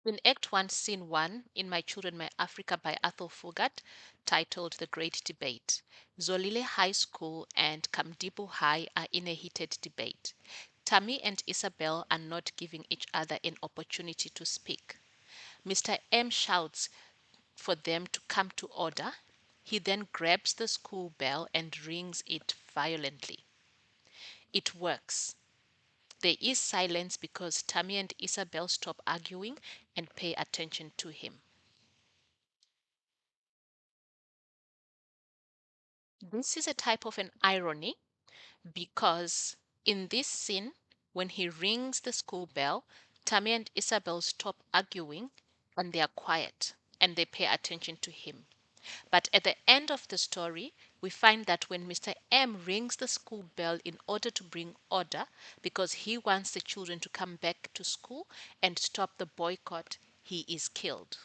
In Act 1, Scene 1, in My Children, My Africa by Athol Fugard, titled The Great Debate, Zolile High School and Kamdibu High are in a heated debate. Tammy and Isabel are not giving each other an opportunity to speak. Mr. M shouts for them to come to order. He then grabs the school bell and rings it violently. It works. There is silence because Tammy and Isabel stop arguing and pay attention to him. This is a type of an irony because in this scene, when he rings the school bell, Tammy and Isabel stop arguing and they are quiet and they pay attention to him. But at the end of the story, we find that when Mr. M rings the school bell in order to bring order, because he wants the children to come back to school and stop the boycott, he is killed.